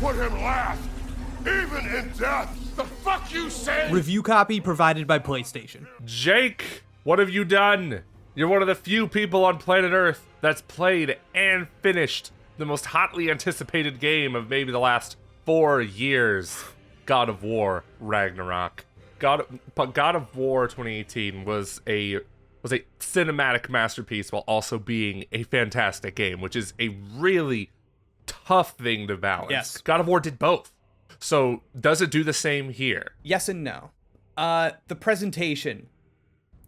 put him last, even in death. The fuck you say? Review copy provided by PlayStation. Jake, what have you done? You're one of the few people on planet Earth that's played and finished the most hotly anticipated game of maybe the last 4 years, God of War Ragnarok. God of War 2018 was a cinematic masterpiece while also being a fantastic game, which is a really tough thing to balance. Yes. God of War did both. So does it do the same here? Yes and no. The presentation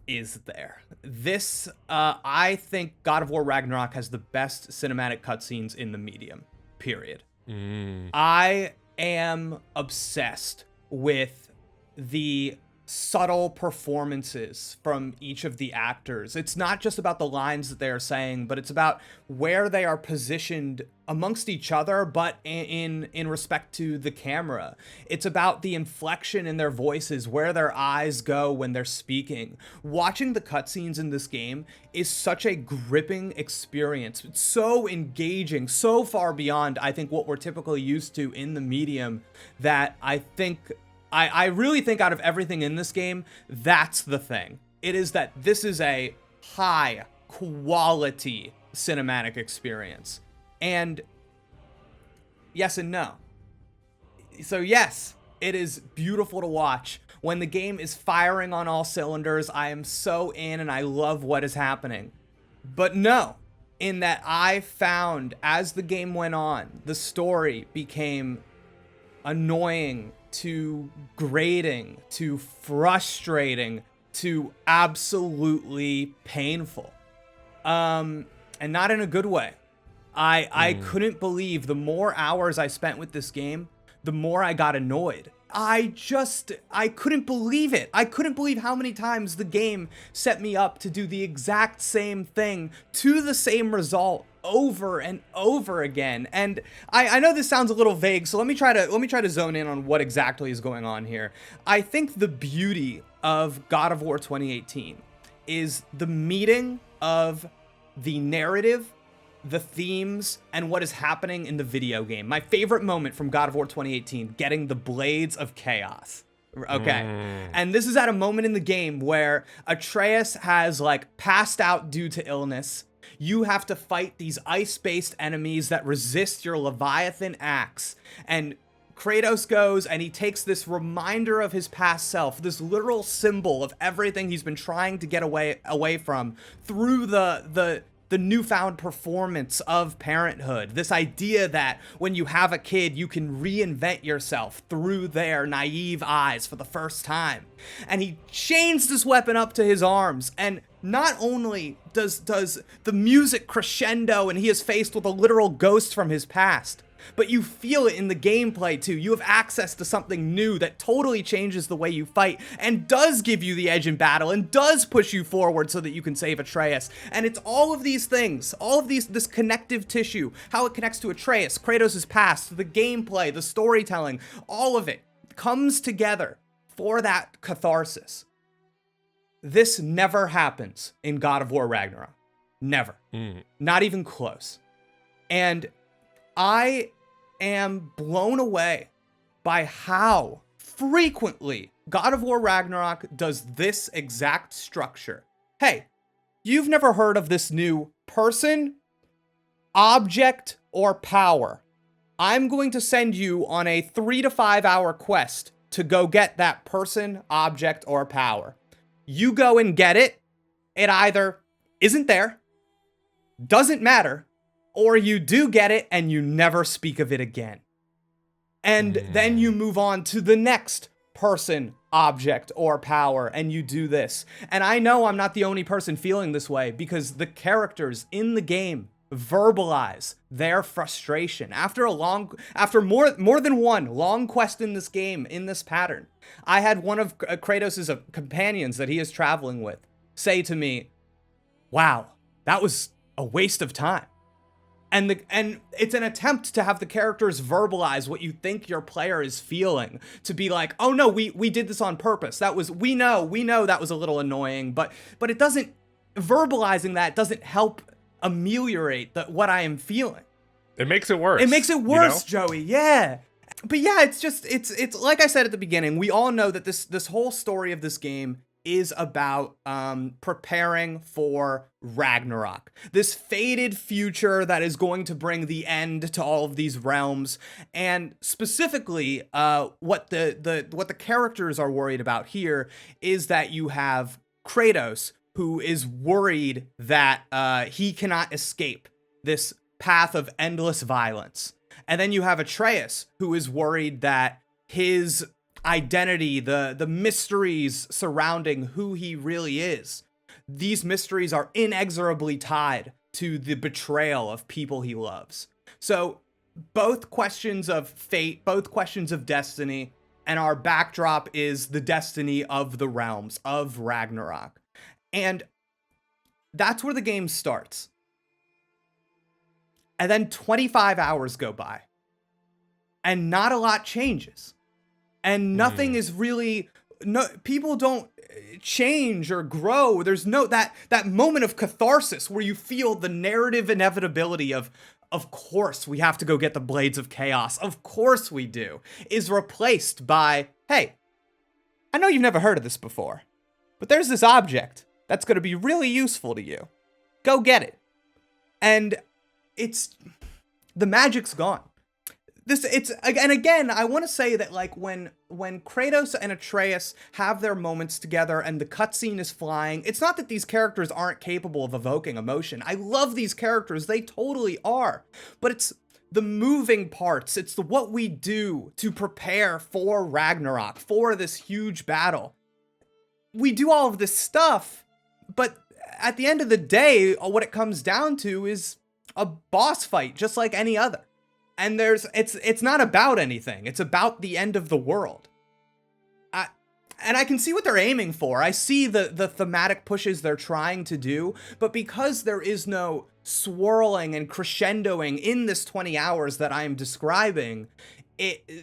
is there. This, I think God of War Ragnarok has the best cinematic cutscenes in the medium, period. I am obsessed with the subtle performances from each of the actors. It's not just about the lines that they are saying, but it's about where they are positioned amongst each other, but in respect to the camera. It's about the inflection in their voices, where their eyes go when they're speaking. Watching the cutscenes in this game is such a gripping experience. It's so engaging, so far beyond, I think, what we're typically used to in the medium, that I really think out of everything in this game, that's the thing. It is that this is a high quality cinematic experience. And yes and no. So yes, it is beautiful to watch. When the game is firing on all cylinders, I am so in and I love what is happening. But no, in that I found as the game went on, the story became annoying to grating, to frustrating, to absolutely painful. And not in a good way. I couldn't believe the more hours I spent with this game, the more I got annoyed. I couldn't believe it. I couldn't believe how many times the game set me up to do the exact same thing to the same result over and over again. And I know this sounds a little vague, so let me try to zone in on what exactly is going on here. I think the beauty of God of War 2018 is the meeting of the narrative, the themes, and what is happening in the video game. My favorite moment from God of War 2018, getting the Blades of Chaos. Okay. And this is at a moment in the game where Atreus has passed out due to illness. You have to fight these ice-based enemies that resist your Leviathan axe. And Kratos goes and he takes this reminder of his past self, this literal symbol of everything he's been trying to get away from through the newfound performance of parenthood. This idea that when you have a kid, you can reinvent yourself through their naive eyes for the first time. And he chains this weapon up to his arms, and not only does the music crescendo and he is faced with a literal ghost from his past, but you feel it in the gameplay too. You have access to something new that totally changes the way you fight and does give you the edge in battle and does push you forward so that you can save Atreus. And it's all of these things, this connective tissue, how it connects to Atreus, Kratos' past, the gameplay, the storytelling, all of it comes together for that catharsis. This never happens in God of War Ragnarok. Never. Not even close. And I am blown away by how frequently God of War Ragnarok does this exact structure. Hey, you've never heard of this new person, object, or power. I'm going to send you on a 3 to 5 hour quest to go get that person, object, or power. You go and get it. It either isn't there, doesn't matter, or you do get it and you never speak of it again. And then you move on to the next person, object, or power, and you do this. And I know I'm not the only person feeling this way, because the characters in the game verbalize their frustration. After more than one long quest in this game, in this pattern, I had one of Kratos' companions that he is traveling with say to me, "Wow, that was a waste of time." And it's an attempt to have the characters verbalize what you think your player is feeling, to be like, "Oh no, we did this on purpose. We know that was a little annoying, but it doesn't, verbalizing that doesn't help ameliorate what I am feeling." It makes it worse. It makes it worse, Joey. Yeah. But yeah, it's like I said at the beginning, we all know that this whole story of this game is about preparing for Ragnarok. This fated future that is going to bring the end to all of these realms. And specifically, what the characters are worried about here is that you have Kratos, who is worried that he cannot escape this path of endless violence. And then you have Atreus, who is worried that his identity, the mysteries surrounding who he really is, these mysteries are inexorably tied to the betrayal of people he loves. So both questions of fate, both questions of destiny, and our backdrop is the destiny of the realms, of Ragnarok. And that's where the game starts. And then 25 hours go by. And not a lot changes. And nothing is really... people don't change or grow. There's no... That moment of catharsis where you feel the narrative inevitability of course we have to go get the Blades of Chaos. Of course we do. Is replaced by, hey, I know you've never heard of this before, but there's this object that's going to be really useful to you. Go get it. And the magic's gone. And again, I want to say that like when Kratos and Atreus have their moments together and the cutscene is flying, it's not that these characters aren't capable of evoking emotion. I love these characters. They totally are. But it's the moving parts. It's what we do to prepare for Ragnarok, for this huge battle. We do all of this stuff, but at the end of the day, what it comes down to is a boss fight, just like any other. And it's not about anything. It's about the end of the world. And I can see what they're aiming for. I see the thematic pushes they're trying to do, but because there is no swirling and crescendoing in this 20 hours that I am describing,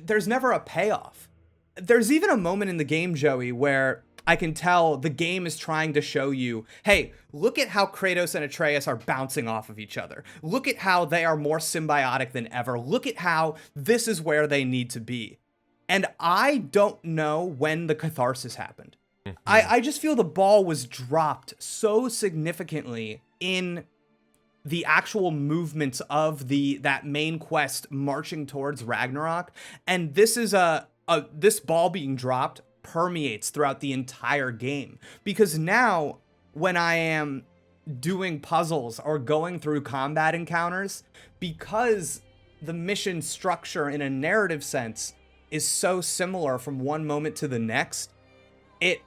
there's never a payoff. There's even a moment in the game, Joey, where I can tell the game is trying to show you, hey, look at how Kratos and Atreus are bouncing off of each other. Look at how they are more symbiotic than ever. Look at how this is where they need to be. And I don't know when the catharsis happened. I just feel the ball was dropped so significantly in the actual movements of that main quest marching towards Ragnarok. And this is this ball being dropped permeates throughout the entire game, because now when I am doing puzzles or going through combat encounters, because the mission structure in a narrative sense is so similar from one moment to the next, it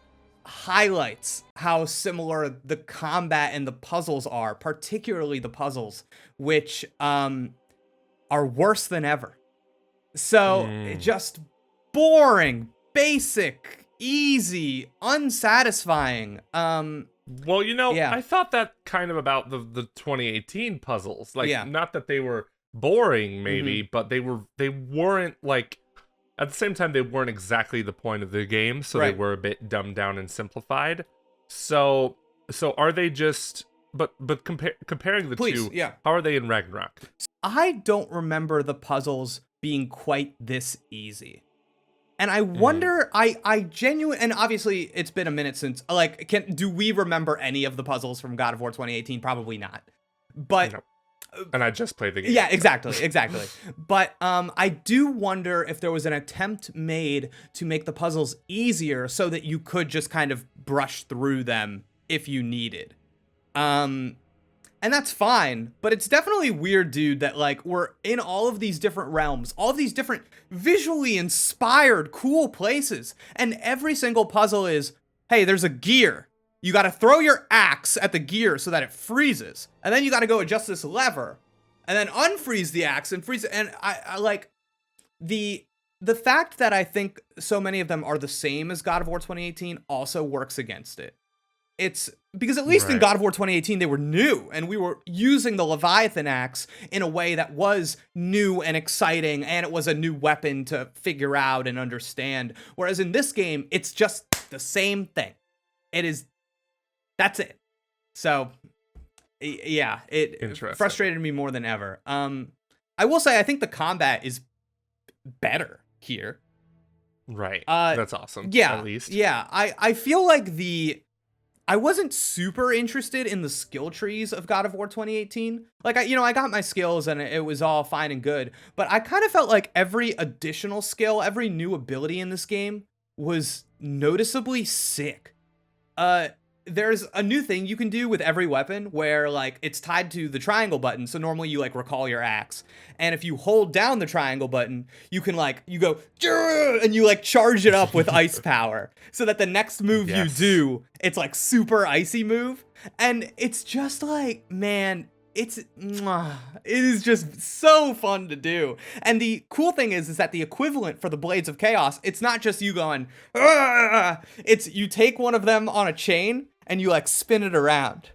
highlights how similar the combat and the puzzles are, particularly the puzzles, which are worse than ever. So just boring, basic, easy, unsatisfying. Well, yeah. I thought that kind of about the 2018 puzzles. Like, Yeah. not that they were boring, maybe, but they weren't like, at the same time, they weren't exactly the point of the game, so Right. they were a bit dumbed down and simplified. So are they just? But comparing the Please, two, yeah. how are they in Ragnarok? I don't remember the puzzles being quite this easy. And I wonder, I genuinely, and obviously it's been a minute since, like, do we remember any of the puzzles from God of War 2018? Probably not. But, No. And I just played the game. yeah, exactly. But I do wonder if there was an attempt made to make the puzzles easier so that you could just kind of brush through them if you needed. And that's fine, but it's definitely weird, dude, that like we're in all of these different realms, all of these different visually inspired, cool places, and every single puzzle is, hey, there's a gear. You gotta throw your axe at the gear so that it freezes, and then you gotta go adjust this lever, and then unfreeze the axe and freeze it. And I like the fact that I think so many of them are the same as God of War 2018 also works against it. It's because at least in God of War 2018, they were new, and we were using the Leviathan axe in a way that was new and exciting, and it was a new weapon to figure out and understand. Whereas in this game, it's just the same thing. That's it. So, yeah, it frustrated me more than ever. I I will say I think the combat is better here. Right. That's awesome. Yeah. At least. Yeah. I feel like I wasn't super interested in the skill trees of God of War 2018. Like, I got my skills and it was all fine and good, but I kind of felt like every additional skill, every new ability in this game was noticeably sick. There's a new thing you can do with every weapon where, like, it's tied to the triangle button. So normally you, like, recall your axe. And if you hold down the triangle button, you can, like, you go, and you, like, charge it up with ice power. So that the next move you do, it's, like, super icy move. And it's just, like, man, it is just so fun to do. And the cool thing is that the equivalent for the Blades of Chaos, it's not just you going, it's you take one of them on a chain and you, like, spin it around.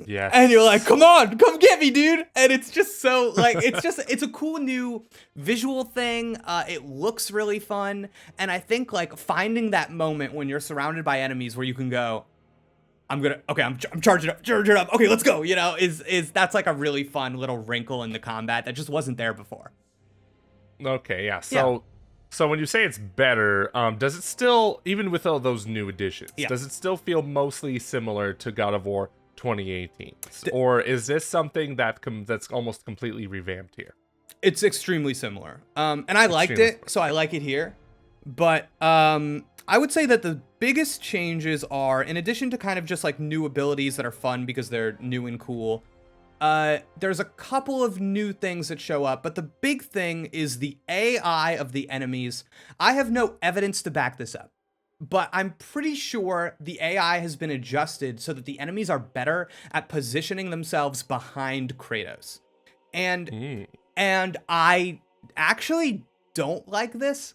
Yes. And you're like, come on, come get me, dude. And it's just so, like, it's a cool new visual thing. It looks really fun. And I think, like, finding that moment when you're surrounded by enemies where you can go, I'm charging up. Okay, let's go. Is that's like a really fun little wrinkle in the combat that just wasn't there before. Okay, yeah. So when you say it's better, does it still, even with all those new additions, does it still feel mostly similar to God of War 2018? Or is this something that's almost completely revamped here? It's extremely similar. And I liked it, so I like it here. But I would say that the biggest changes are, in addition to kind of just like new abilities that are fun because they're new and cool, there's a couple of new things that show up, but the big thing is the AI of the enemies. I have no evidence to back this up, but I'm pretty sure the AI has been adjusted so that the enemies are better at positioning themselves behind Kratos. And I actually don't like this.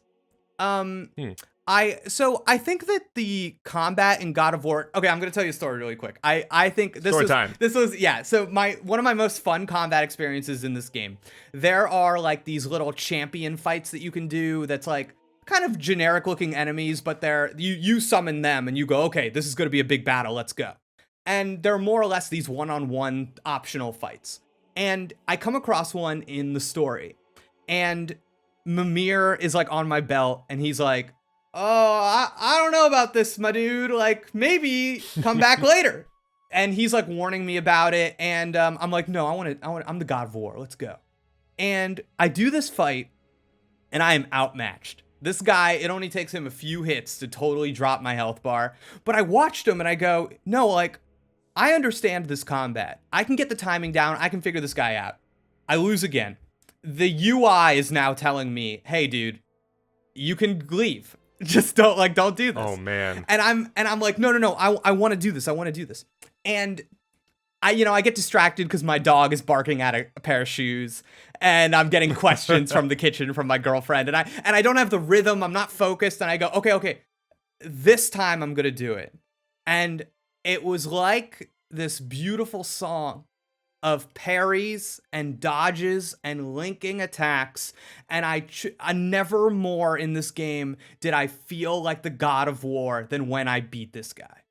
I think that the combat in God of War. Okay, I'm gonna tell you a story really quick. I think this was So one of my most fun combat experiences in this game. There are like these little champion fights that you can do. That's like kind of generic looking enemies, but you summon them and you go, okay, this is gonna be a big battle. Let's go. And they're more or less these one-on-one optional fights. And I come across one in the story, and Mimir is like on my belt, and he's like, oh, I don't know about this, my dude. Like, maybe come back later. And he's like warning me about it. And I'm like, no, I'm the God of War. Let's go. And I do this fight, and I am outmatched. This guy, it only takes him a few hits to totally drop my health bar. But I watched him, and I go, no, like, I understand this combat. I can get the timing down. I can figure this guy out. I lose again. The UI is now telling me, hey, dude, you can leave. Just don't do this. Oh man. And I'm like, no. I want to do this. And I get distracted because my dog is barking at a pair of shoes, and I'm getting questions from the kitchen from my girlfriend, and I don't have the rhythm. I'm not focused, and I go, okay. This time I'm gonna do it. And it was like this beautiful song of parries and dodges and linking attacks, and I never more in this game did I feel like the God of War than when I beat this guy.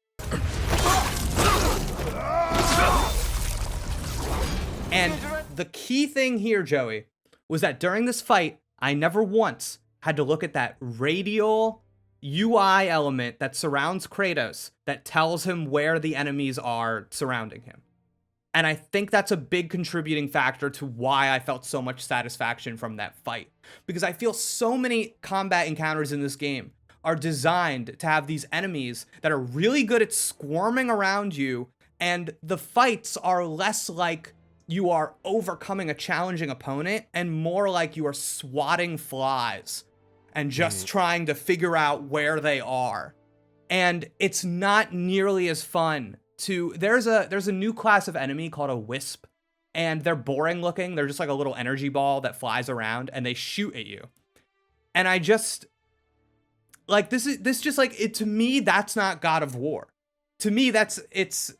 And the key thing here, Joey, was that during this fight, I never once had to look at that radial UI element that surrounds Kratos that tells him where the enemies are surrounding him. And I think that's a big contributing factor to why I felt so much satisfaction from that fight. Because I feel so many combat encounters in this game are designed to have these enemies that are really good at squirming around you, and the fights are less like you are overcoming a challenging opponent and more like you are swatting flies and just trying to figure out where they are. And it's not nearly as fun. There's a new class of enemy called a wisp, and they're boring looking. They're just like a little energy ball that flies around, and they shoot at you. And I just like this just like it to me. That's not God of War. To me, it's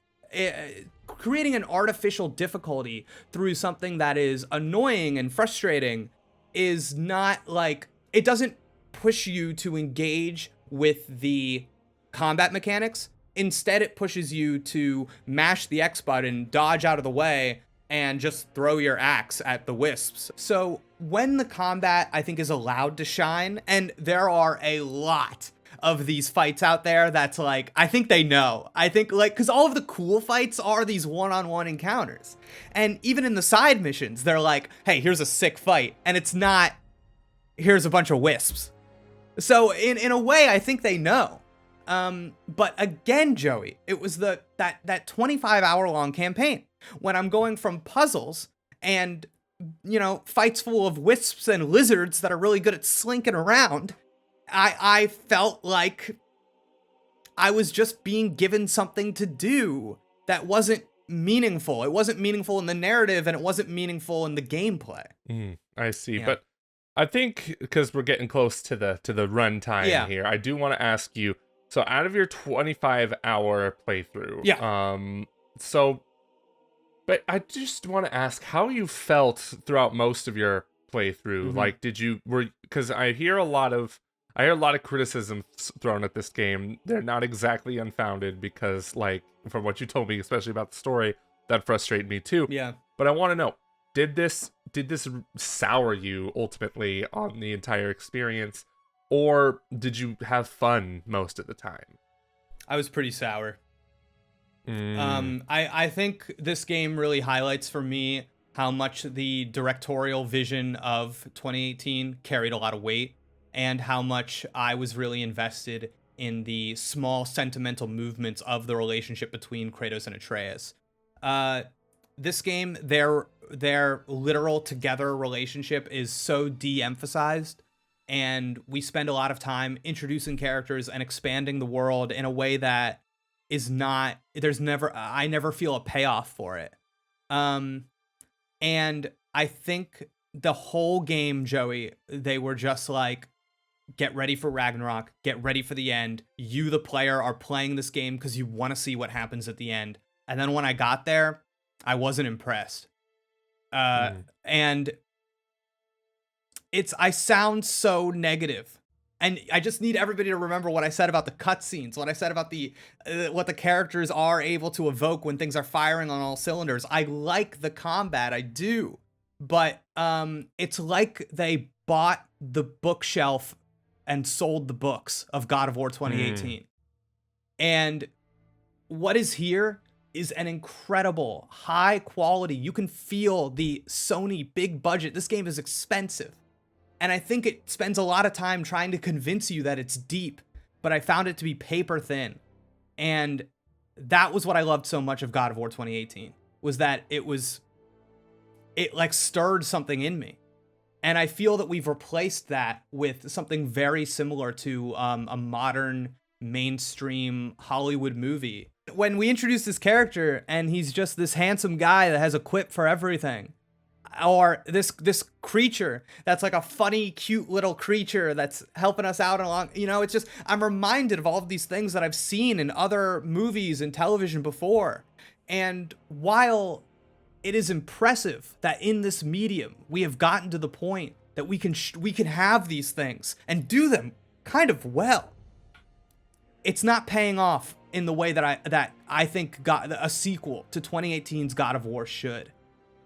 creating an artificial difficulty through something that is annoying and frustrating is not like, it doesn't push you to engage with the combat mechanics. Instead, it pushes you to mash the X button, dodge out of the way, and just throw your axe at the wisps. So when the combat, I think, is allowed to shine, and there are a lot of these fights out there that's like, I think they know. I think, like, because all of the cool fights are these one-on-one encounters. And even in the side missions, they're like, hey, here's a sick fight. And it's not, here's a bunch of wisps. So in a way, I think they know. But again, Joey, it was that 25-hour-long campaign when I'm going from puzzles and, you know, fights full of wisps and lizards that are really good at slinking around. I felt like I was just being given something to do that wasn't meaningful. It wasn't meaningful in the narrative, and it wasn't meaningful in the gameplay. I see, Yeah. but I think because we're getting close to the runtime here, I do want to ask you. So, out of your 25-hour playthrough, but I just want to ask how you felt throughout most of your playthrough. Like, because I hear a lot of criticism thrown at this game. They're not exactly unfounded because, like, from what you told me, especially about the story, that frustrated me too. Yeah. But I want to know, did this sour you ultimately on the entire experience, or did you have fun most of the time? I was pretty sour. I think this game really highlights for me how much the directorial vision of 2018 carried a lot of weight, and how much I was really invested in the small sentimental movements of the relationship between Kratos and Atreus. This game, their literal together relationship is so de-emphasized, and we spend a lot of time introducing characters and expanding the world in a way that is not, I never feel a payoff for it. And I think the whole game, Joey, they were just like, get ready for Ragnarok, get ready for the end. You, the player, are playing this game because you want to see what happens at the end. And then when I got there, I wasn't impressed. And I sound so negative. And I just need everybody to remember what I said about the cutscenes, what I said about what the characters are able to evoke when things are firing on all cylinders. I like the combat, I do. But it's like they bought the bookshelf and sold the books of God of War 2018. And what is here is an incredible, high quality. You can feel the Sony big budget. This game is expensive. And I think it spends a lot of time trying to convince you that it's deep, but I found it to be paper thin. And that was what I loved so much of God of War 2018, was that it like stirred something in me. And I feel that we've replaced that with something very similar to a modern mainstream Hollywood movie. When we introduce this character and he's just this handsome guy that has a quip for everything, or this creature that's like a funny, cute little creature that's helping us out along, you know, it's just, I'm reminded of all of these things that I've seen in other movies and television before. And while it is impressive that in this medium we have gotten to the point that we can have these things and do them kind of well, it's not paying off in the way that I think a sequel to 2018's God of War should.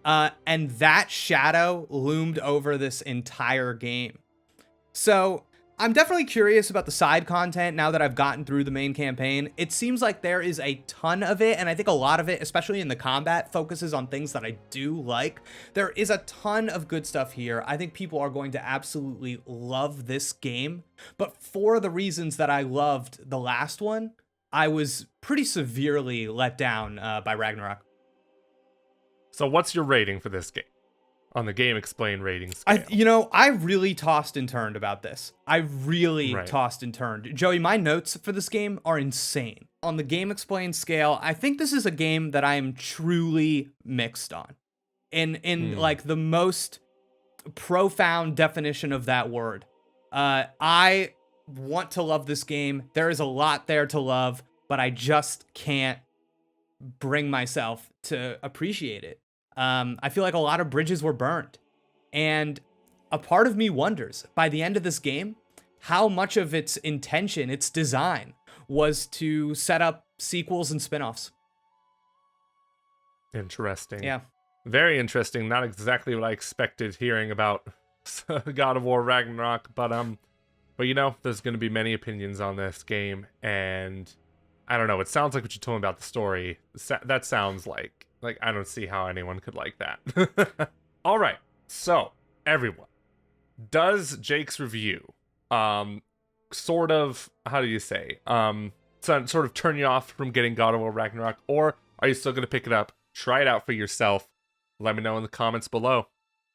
And that shadow loomed over this entire game. So I'm definitely curious about the side content now that I've gotten through the main campaign. It seems like there is a ton of it, and I think a lot of it, especially in the combat, focuses on things that I do like. There is a ton of good stuff here. I think people are going to absolutely love this game. But for the reasons that I loved the last one, I was pretty severely let down by Ragnarok. So what's your rating for this game on the GameXplain rating scale? I really tossed and turned about this. I really tossed and turned. Joey, my notes for this game are insane. On the GameXplain scale, I think this is a game that I am truly mixed on. In like the most profound definition of that word. I want to love this game. There is a lot there to love, but I just can't bring myself to appreciate it. I feel like a lot of bridges were burned. And a part of me wonders, by the end of this game, how much of its intention, its design, was to set up sequels and spin-offs. Interesting. Yeah. Very interesting. Not exactly what I expected hearing about God of War Ragnarok, but you know, there's going to be many opinions on this game, and I don't know. It sounds like what you told me about the story. That sounds like I don't see how anyone could like that. All right. So, everyone, does Jake's review sort of, how do you say, sort of turn you off from getting God of War Ragnarok, or are you still going to pick it up, try it out for yourself? Let me know in the comments below.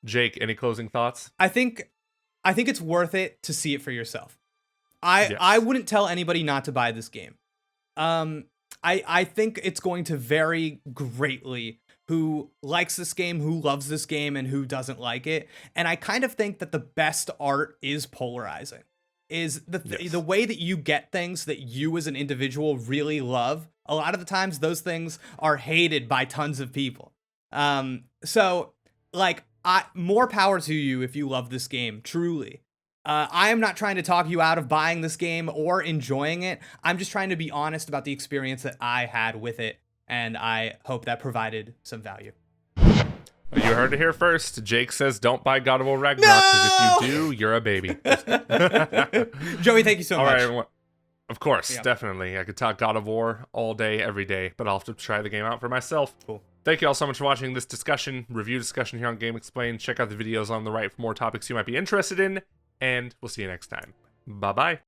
Jake, any closing thoughts? I think it's worth it to see it for yourself. I wouldn't tell anybody not to buy this game. I think it's going to vary greatly who likes this game, who loves this game, and who doesn't like it. And I kind of think that the best art is polarizing. Is the way that you get things that you as an individual really love. A lot of the times those things are hated by tons of people. So like, more power to you if you love this game, truly. I am not trying to talk you out of buying this game or enjoying it. I'm just trying to be honest about the experience that I had with it, and I hope that provided some value. You heard it here first. Jake says don't buy God of War Ragnarok, because if you do, you're a baby. Joey, thank you so much. All right, everyone. Of course, Yeah. definitely. I could talk God of War all day, every day, but I'll have to try the game out for myself. Cool. Thank you all so much for watching this review discussion here on GameXplain. Check out the videos on the right for more topics you might be interested in, and we'll see you next time. Bye-bye.